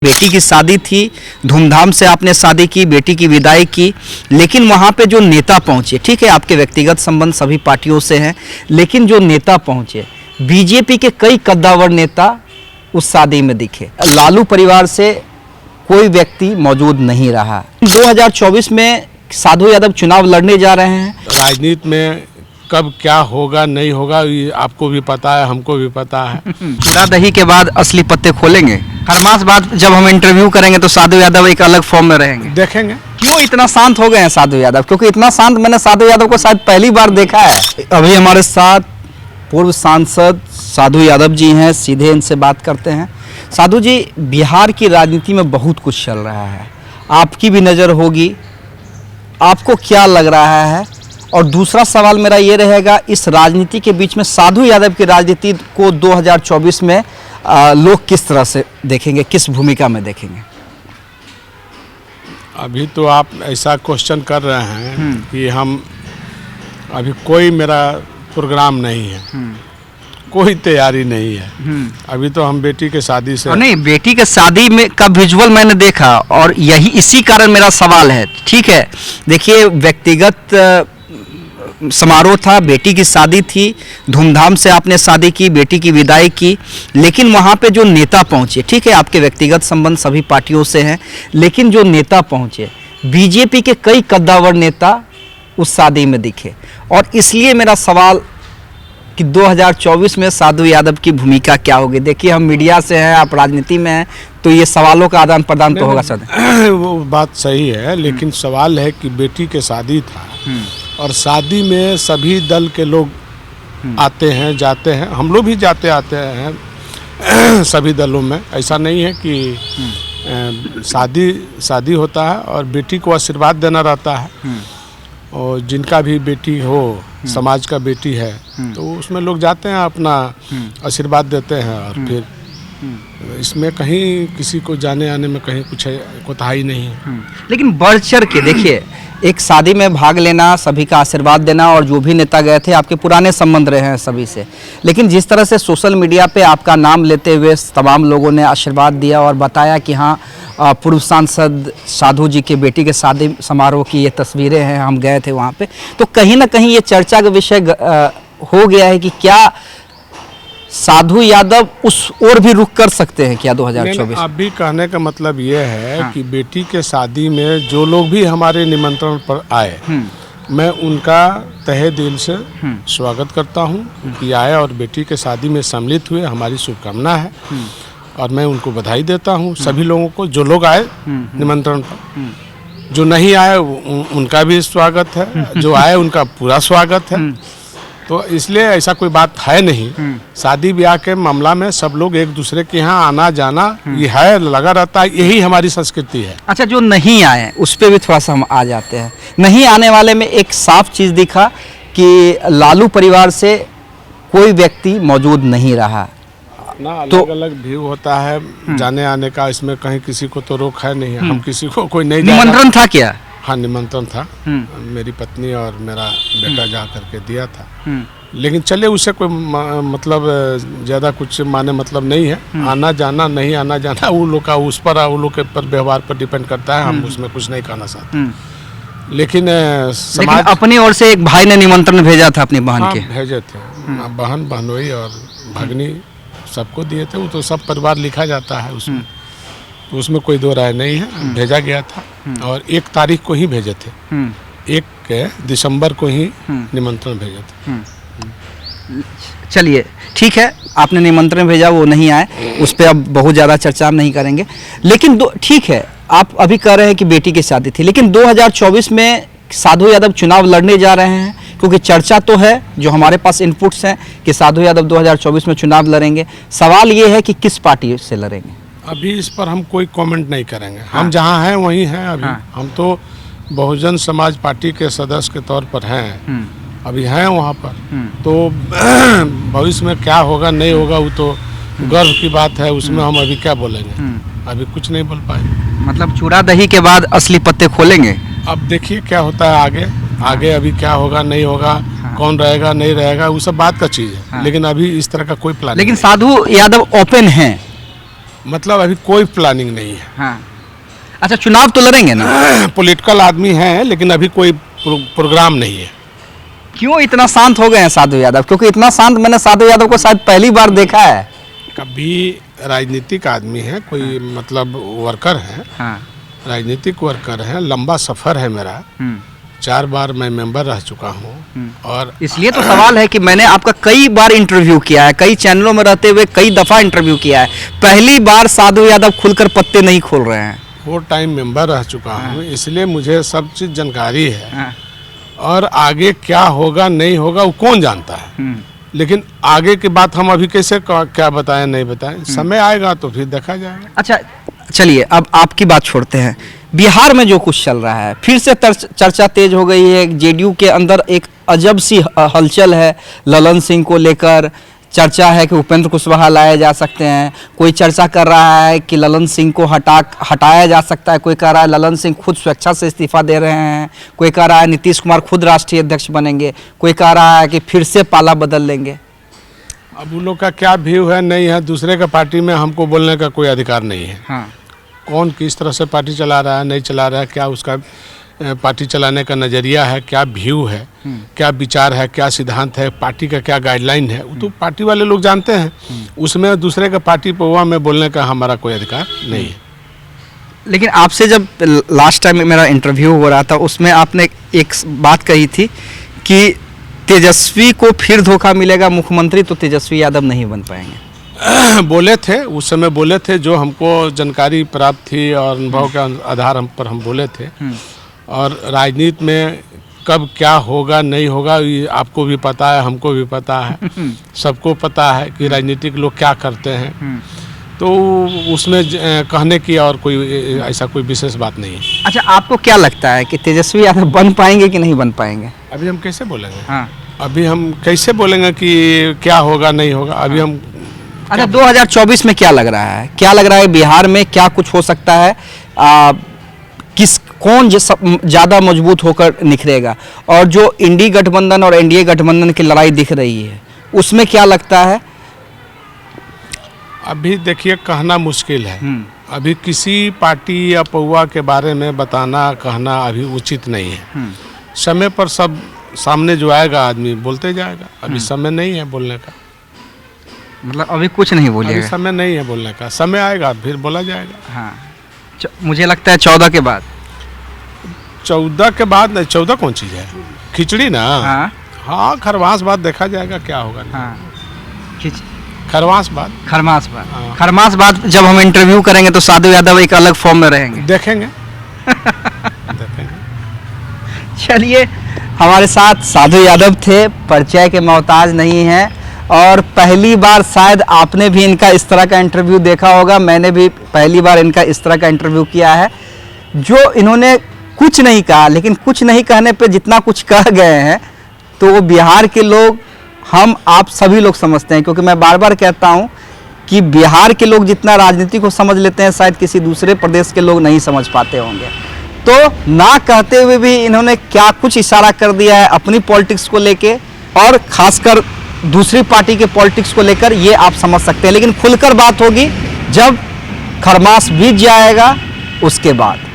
बेटी की शादी थी, धूमधाम से आपने शादी की, बेटी की विदाई की, लेकिन वहाँ पे जो नेता पहुँचे, ठीक है आपके व्यक्तिगत संबंध सभी पार्टियों से हैं, लेकिन जो नेता पहुँचे, बीजेपी के कई कद्दावर नेता उस शादी में दिखे। लालू परिवार से कोई व्यक्ति मौजूद नहीं रहा। 2024 में साधु यादव चुनाव लड़ने जा रहे हैं। राजनीति में कब क्या होगा नहीं होगा ये आपको भी पता है, हमको भी पता है। चूड़ा दही के बाद असली पत्ते खोलेंगे। हर मास बाद जब हम इंटरव्यू करेंगे तो साधु यादव एक अलग फॉर्म में रहेंगे। देखेंगे क्यों इतना शांत हो गए हैं साधु यादव? क्योंकि इतना शांत मैंने साधु यादव को शायद पहली बार देखा है। अभी हमारे साथ पूर्व सांसद साधु यादव जी हैं, सीधे इनसे बात करते हैं। साधु जी, बिहार की राजनीति में बहुत कुछ चल रहा है, आपकी भी नज़र होगी, आपको क्या लग रहा है? और दूसरा सवाल मेरा ये रहेगा, इस राजनीति के बीच में साधु यादव की राजनीति को 2024 में लोग किस तरह से देखेंगे, किस भूमिका में देखेंगे? अभी तो आप ऐसा क्वेश्चन कर रहे हैं कि हम अभी कोई मेरा प्रोग्राम नहीं है, कोई तैयारी नहीं है। अभी तो हम बेटी के शादी से नहीं, बेटी के शादी में का विजुअल मैंने देखा और यही इसी कारण मेरा सवाल है। ठीक है, देखिए व्यक्तिगत समारोह था, बेटी की शादी थी, धूमधाम से आपने शादी की, बेटी की विदाई की, लेकिन वहाँ पे जो नेता पहुँचे, ठीक है आपके व्यक्तिगत संबंध सभी पार्टियों से हैं, लेकिन जो नेता पहुँचे, बीजेपी के कई कद्दावर नेता उस शादी में दिखे। और इसलिए मेरा सवाल कि 2024 में साधु यादव की भूमिका क्या होगी? देखिए हम मीडिया से हैं, आप राजनीति में हैं, तो ये सवालों का आदान प्रदान तो होगा सर। वो बात सही है, लेकिन सवाल है कि बेटी के शादी था और शादी में सभी दल के लोग आते हैं जाते हैं, हम लोग भी जाते आते हैं सभी दलों में। ऐसा नहीं है कि शादी होता है और बेटी को आशीर्वाद देना रहता है, और जिनका भी बेटी हो, समाज का बेटी है, तो उसमें लोग जाते हैं, अपना आशीर्वाद देते हैं। और फिर इसमें कहीं किसी को जाने आने में कहीं कुछ कोताही नहीं है। लेकिन बढ़ चढ़ के देखिए, एक शादी में भाग लेना, सभी का आशीर्वाद देना, और जो भी नेता गए थे आपके पुराने संबंध रहे हैं सभी से, लेकिन जिस तरह से सोशल मीडिया पे आपका नाम लेते हुए तमाम लोगों ने आशीर्वाद दिया और बताया कि हाँ पूर्व सांसद साधु जी के बेटी के शादी समारोह की ये तस्वीरें हैं, हम गए थे वहाँ पे, तो कहीं ना कहीं ये चर्चा का विषय हो गया है कि क्या साधु यादव उस ओर भी रुख कर सकते हैं क्या 2024? अभी कहने का मतलब ये है कि बेटी के शादी में जो लोग भी हमारे निमंत्रण पर आए, मैं उनका तहे दिल से स्वागत करता हूं कि आए और बेटी के शादी में सम्मिलित हुए, हमारी शुभकामना है और मैं उनको बधाई देता हूं। सभी लोगों को, जो लोग आए निमंत्रण पर, जो नहीं आए उनका भी स्वागत है, जो आए उनका पूरा स्वागत है। तो इसलिए ऐसा कोई बात है नहीं। शादी ब्याह के मामला में सब लोग एक दूसरे के यहाँ आना जाना ये है, लगा रहता है, यही हमारी संस्कृति है। अच्छा, जो नहीं आए उस पर भी थोड़ा सा हम आ जाते हैं। नहीं आने वाले में एक साफ चीज़ दिखा कि लालू परिवार से कोई व्यक्ति मौजूद नहीं रहा ना। अलग अलग व्यू होता है जाने आने का, इसमें कहीं किसी को तो रोक है नहीं। हम किसी को कोई नहीं, निमंत्रण था क्या? हाँ, निमंत्रण था, मेरी पत्नी और मेरा बेटा जा करके दिया था। लेकिन चलिए, उससे कोई मतलब ज़्यादा कुछ माने मतलब नहीं है। आना जाना नहीं आना जाना वो लोग का उस पर, वो लोग के पर व्यवहार पर डिपेंड करता है, हम उसमें कुछ नहीं कहना चाहते। लेकिन समाज अपनी ओर से एक भाई ने निमंत्रण भेजा था अपनी बहन के। भेजे थे, बहन बहनोई और भगनी सबको दिए थे। वो तो सब परिवार लिखा जाता है उसमें, तो उसमें कोई दो राय नहीं है। भेजा गया था और 1 तारीख को ही भेजे थे, 1 दिसंबर को ही निमंत्रण भेजे थे। चलिए ठीक है, आपने निमंत्रण भेजा, वो नहीं आए, उस पर अब बहुत ज़्यादा चर्चा हम नहीं करेंगे। लेकिन ठीक है, आप अभी कह रहे हैं कि बेटी की शादी थी, लेकिन 2024 में साधु यादव चुनाव लड़ने जा रहे हैं, क्योंकि चर्चा तो है, जो हमारे पास इनपुट्स हैं कि साधु यादव 2024 में चुनाव लड़ेंगे। सवाल ये है कि किस पार्टी से लड़ेंगे? अभी इस पर हम कोई कमेंट नहीं करेंगे। हम जहाँ हैं वहीं हैं अभी। हम तो बहुजन समाज पार्टी के सदस्य के तौर पर हैं, अभी हैं वहाँ पर। तो भविष्य में क्या होगा नहीं होगा वो तो गर्व की बात है, उसमें हम अभी क्या बोलेंगे, अभी कुछ नहीं बोल पाएंगे। मतलब चूड़ा दही के बाद असली पत्ते खोलेंगे। अब देखिए क्या होता है आगे अभी क्या होगा नहीं होगा, कौन रहेगा नहीं रहेगा, वो सब बात का चीज़ है। लेकिन अभी इस तरह का कोई प्लान लेकिन साधु यादव ओपन हैं मतलब अभी कोई प्लानिंग नहीं है। हाँ, अच्छा चुनाव तो लड़ेंगे ना? पॉलिटिकल आदमी हैं लेकिन अभी कोई प्रोग्राम नहीं है। क्यों इतना शांत हो गए हैं साधु यादव? क्योंकि इतना शांत मैंने साधु यादव को शायद पहली बार देखा है। कभी राजनीतिक आदमी है, कोई मतलब वर्कर है, हाँ। राजनीतिक वर्कर है, लंबा सफ़र है मेरा, 4 बार मैं मेंबर रह चुका हूँ। और इसलिए तो सवाल है कि मैंने आपका कई बार इंटरव्यू किया है, कई चैनलों में रहते हुए कई दफ़ा इंटरव्यू किया है, पहली बार साधु यादव खुलकर पत्ते नहीं खोल रहे हैं। 4 टाइम मेंबर रह चुका हूँ, इसलिए मुझे सब चीज़ जानकारी है। हाँ। और आगे क्या होगा नहीं होगा वो कौन जानता है, लेकिन आगे की बात हम अभी कैसे क्या बताएं नहीं बताएं, समय आएगा तो फिर देखा जाएगा। अच्छा चलिए, अब आपकी बात छोड़ते हैं। बिहार में जो कुछ चल रहा है, फिर से चर्चा तेज हो गई है। जेडीयू के अंदर एक अजब सी हलचल है ललन सिंह को लेकर। चर्चा है कि उपेंद्र कुशवाहा लाए जा सकते हैं, कोई चर्चा कर रहा है कि ललन सिंह को हटाया जा सकता है, कोई कह रहा है ललन सिंह खुद स्वेच्छा से इस्तीफा दे रहे हैं, कोई कह रहा है नीतीश कुमार खुद राष्ट्रीय अध्यक्ष बनेंगे, कोई कह रहा है कि फिर से पाला बदल लेंगे। अब उन लोग का क्या व्यू है नहीं है, दूसरे का पार्टी में हमको बोलने का कोई अधिकार नहीं है। हाँ। कौन किस तरह से पार्टी चला रहा है नहीं चला रहा है, क्या उसका पार्टी चलाने का नज़रिया है, क्या व्यू है, क्या विचार है, क्या सिद्धांत है, पार्टी का क्या गाइडलाइन है, वो तो पार्टी वाले लोग जानते हैं। उसमें दूसरे का पार्टी पौवा में बोलने का हमारा कोई अधिकार नहीं है। लेकिन आपसे जब लास्ट टाइम मेरा इंटरव्यू हो रहा था, उसमें आपने एक बात कही थी कि तेजस्वी को फिर धोखा मिलेगा मुख्यमंत्री, तो तेजस्वी यादव नहीं बन पाएंगे। बोले थे उस समय, बोले थे, जो हमको जानकारी प्राप्त थी और अनुभव के आधार पर हम बोले थे। और राजनीति में कब क्या होगा नहीं होगा ये आपको भी पता है, हमको भी पता है, सबको पता है कि राजनीतिक लोग क्या करते हैं। तो उसमें कहने की और कोई ऐसा कोई विशेष बात नहीं है। अच्छा, आपको क्या लगता है कि तेजस्वी यादव बन पाएंगे कि नहीं बन पाएंगे? अभी हम कैसे बोलेंगे? हाँ। अभी हम कैसे बोलेंगे कि क्या होगा नहीं होगा? अभी हम अच्छा, 2024 में क्या लग रहा है? क्या लग रहा है बिहार में क्या कुछ हो सकता है? कौन ज़्यादा मजबूत होकर निखरेगा? और जो इंडी गठबंधन और एनडीए गठबंधन की लड़ाई दिख रही है, उसमें क्या लगता है? अभी देखिए, कहना मुश्किल है। अभी किसी पार्टी या पौवा के बारे में बताना कहना अभी उचित नहीं है। समय पर सब सामने जो आएगा आदमी बोलते जाएगा। अभी समय नहीं है बोलने का। मतलब अभी कुछ नहीं बोलिएगा? अभी समय नहीं है बोलने का, समय आएगा फिर बोला जाएगा। हाँ, मुझे लगता है 14 के बाद। 14 के बाद नहीं, 14 कौन चीज़ है? खिचड़ी ना। हाँ, हाँ, खरवास बाद देखा जाएगा क्या होगा। हाँ, खरवास बाद। हाँ। खरमास बाद जब हम इंटरव्यू करेंगे तो साधु यादव एक अलग फॉर्म में रहेंगे। देखेंगे। चलिए, हमारे साथ साधु यादव थे, परिचय के मोहताज नहीं हैं, और पहली बार शायद आपने भी इनका इस तरह का इंटरव्यू देखा होगा। मैंने भी पहली बार इनका इस तरह का इंटरव्यू किया है। जो इन्होंने कुछ नहीं कहा, लेकिन कुछ नहीं कहने पे जितना कुछ कह गए हैं, तो वो बिहार के लोग, हम आप सभी लोग समझते हैं। क्योंकि मैं बार बार कहता हूँ कि बिहार के लोग जितना राजनीति को समझ लेते हैं, शायद किसी दूसरे प्रदेश के लोग नहीं समझ पाते होंगे। तो ना कहते हुए भी इन्होंने क्या कुछ इशारा कर दिया है अपनी पॉलिटिक्स को लेके, और खासकर दूसरी पार्टी के पॉलिटिक्स को लेकर, ये आप समझ सकते हैं। लेकिन खुलकर बात होगी जब खरमास बीत जाएगा, उसके बाद।